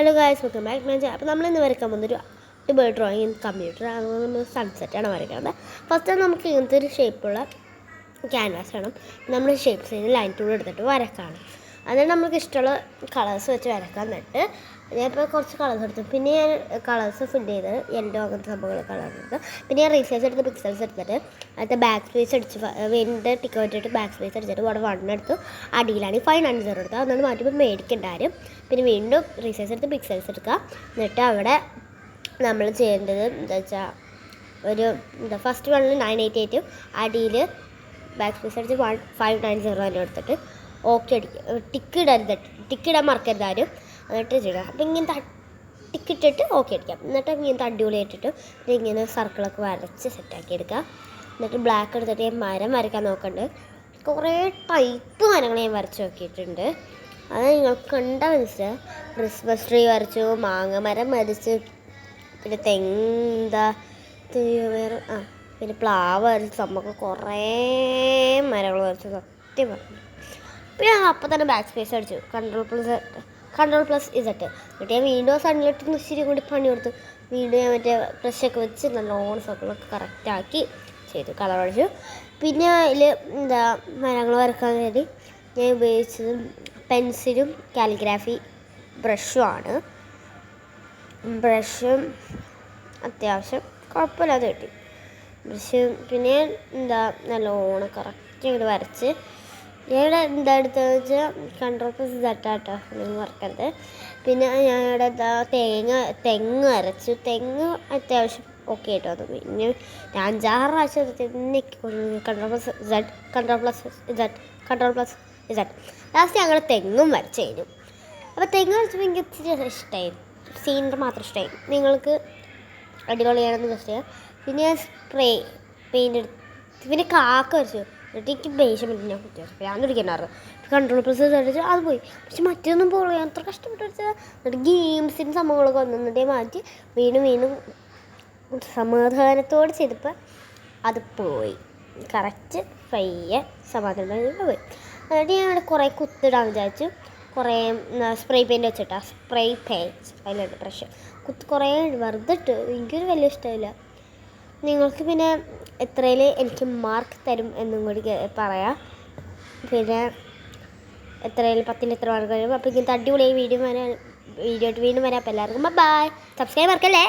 Hello guys, welcome back. അപ്പോൾ നമ്മളിന്ന് വരയ്ക്കാൻ പോകുന്നൊരു അടിപൊളി ഡ്രോയിങ് ഇൻ കമ്പ്യൂട്ടർ. അതുപോലെ നമ്മൾ സൺസെറ്റാണ് വരയ്ക്കുന്നത്. ഫസ്റ്റ് നമുക്ക് ഇങ്ങനത്തെ ഒരു ഷേപ്പുള്ള ക്യാൻവാസ് വേണം. നമ്മൾ ഷേപ്പ്സിന് ലൈൻ ടൂൾ എടുത്തിട്ട് വരക്കാണ്. അതിന് നമുക്ക് ഇഷ്ടമുള്ള കളേഴ്സ് വെച്ച് വരക്കാൻ നട്ട് ഞാനിപ്പോൾ കുറച്ച് കളേഴ്സ് എടുത്തു. പിന്നെ ഞാൻ കളേഴ്സ് ഫിൽ ചെയ്ത് യെല്ലോ അങ്ങനത്തെ സംഭവങ്ങൾ കളർ എടുത്ത് പിന്നെ ഞാൻ റീസൈസ് എടുത്ത് പിക്സൽസ് എടുത്തിട്ട് അതിൻ്റെ ബാക്ക് സ്പേസ് അടിച്ച് വീണ്ടും ടിക്ക് വെച്ചിട്ട് ബാക്ക് സ്പേസ് അടിച്ചിട്ട് ഇവിടെ 1 എടുത്തു. അടിയിലാണ് 590 എടുത്ത് അതൊന്നും മാറ്റിപ്പോൾ മേടിക്കണ്ടാരും. പിന്നെ വീണ്ടും റീസൈസ് എടുത്ത് പിക്സൽസ് എടുക്കുക. എന്നിട്ട് അവിടെ നമ്മൾ ചെയ്യേണ്ടത് എന്താ വെച്ചാൽ ഒരു ഫസ്റ്റ് 988 അടിയിൽ ബാക്ക് സ്പേസ് അടിച്ച് 590 തന്നെ എടുത്തിട്ട് ഓക്കെ അടിക്കുക. ടിക്ക് ഇടാൻ മറക്കരുത് ആരും. എന്നിട്ട് ചെയ്യുക. അപ്പോൾ ഇങ്ങനെ ടിക്കിട്ടിട്ട് ഓക്കെ അടിക്കാം. എന്നിട്ട് ഇങ്ങനത്തെ അടിപൊളിയായിട്ടിട്ട് പിന്നെ ഇങ്ങനെ സർക്കിളൊക്കെ വരച്ച് സെറ്റാക്കി എടുക്കുക. എന്നിട്ട് ബ്ലാക്ക് എടുത്തിട്ട് ഞാൻ മരം വരയ്ക്കാൻ നോക്കുന്നുണ്ട്. കുറേ ടൈപ്പ് മരങ്ങൾ ഞാൻ വരച്ച് നോക്കിയിട്ടുണ്ട്. അത് നിങ്ങൾക്ക് കണ്ടാൽ മനസ്സിലായി. ക്രിസ്മസ് ട്രീ വരച്ചു, മാങ്ങ മരം വരച്ച്, പിന്നെ വേറെ പിന്നെ പ്ലാവ് വരച്ച്, നമുക്ക് കുറേ മരങ്ങൾ വരച്ചു. സത്യം പറഞ്ഞു. പിന്നെ അപ്പം തന്നെ ബാക്ക് സ്പേസ് അടിച്ചു. കൺട്രോൾ+Z. എന്നിട്ട് ഞാൻ വീണ്ടും സണ്ണിലിട്ട് ഇച്ചിരി കൂടി പണി കൊടുത്തു. വീണ്ടും ഞാൻ മറ്റേ ബ്രഷൊക്കെ വെച്ച് നല്ലോണം സർക്കിളൊക്കെ കറക്റ്റാക്കി ചെയ്തു, കളർ അടിച്ചു. പിന്നെ അതിൽ മരങ്ങൾ വരക്കാൻ വേണ്ടി ഞാൻ ഉപയോഗിച്ചത് പെൻസിലും കാലിഗ്രാഫി ബ്രഷുമാണ്. ബ്രഷും അത്യാവശ്യം കുഴപ്പമില്ലാതെ കിട്ടി. ബ്രഷ് പിന്നെ നല്ലോണം കറക്റ്റ് ഇങ്ങോട്ട് വരച്ച് ഞാൻ എടുത്തതെന്ന് വെച്ചാൽ Ctrl+Z ആട്ടോ, നിങ്ങൾ മറക്കരുത്. പിന്നെ ഞാനിവിടെ തെങ്ങ് വരച്ചു. തെങ്ങ് അത്യാവശ്യം ഓക്കെ ആയിട്ട് വന്നു. പിന്നെ ഞാൻ 5-6 പ്രാവശ്യം Ctrl+Z ലാസ്റ്റ് ഞങ്ങൾ തെങ്ങും വരച്ച് കഴിഞ്ഞു. അപ്പോൾ തെങ്ങ് വരച്ചപ്പോൾ എനിക്ക് ഇച്ചിരി ഇഷ്ടമായി. സീനറി മാത്രം ഇഷ്ടമായി. നിങ്ങൾക്ക് അടിപൊളിയാണെന്ന് ജസ്റ്റ് ചെയ്യാം. പിന്നെ ഞാൻ സ്പ്രേ പെയിൻ്റ് എടുത്ത് പിന്നെ കാക്ക വരച്ചു. എന്നിട്ട് എനിക്ക് ദേഷ്യം പറ്റില്ല. ഞാൻ കുടിക്കണ്ടായിരുന്നു. Ctrl+Z അടിച്ച് അത് പോയി. പക്ഷെ മറ്റൊന്നും പോയി. അത്ര കഷ്ടപ്പെട്ട് വരച്ചത്. എന്നിട്ട് ഗെയിംസിൻ്റെ സംഭവങ്ങളൊക്കെ വന്നിട്ടേ മാറ്റി വീണ്ടും സമാധാനത്തോടെ ചെയ്തപ്പോൾ അത് പോയി. കറക്റ്റ് പയ്യെ സമാധാനത്തോടെ പോയി. എന്നിട്ട് ഞാൻ അവിടെ കുറേ കുത്തിടാൻ വിചാരിച്ചു. കുറേ സ്പ്രേ പെയിൻറ്റ് വെച്ചിട്ടാ, സ്പ്രേ പെയിൻറ്റ് അതിലുണ്ട് ബ്രഷ് കുറേ വെറുതെ ഇട്ട്. എനിക്കൊരു വലിയ ഇഷ്ടമില്ല. നിങ്ങൾക്ക് പിന്നെ എത്രയിൽ എനിക്ക് മാർക്ക് തരും എന്നും കൂടി പറയാം. പിന്നെ എത്രയിൽ 10-ൽ എത്ര മാർക്ക് തരും. അപ്പോൾ ഇങ്ങനത്തെ അടിപൊളിയായി വീഡിയോ വീണ്ടും വരാം. അപ്പോൾ എല്ലാവർക്കും ബൈ. സബ്സ്ക്രൈബ് മറക്കല്ലേ.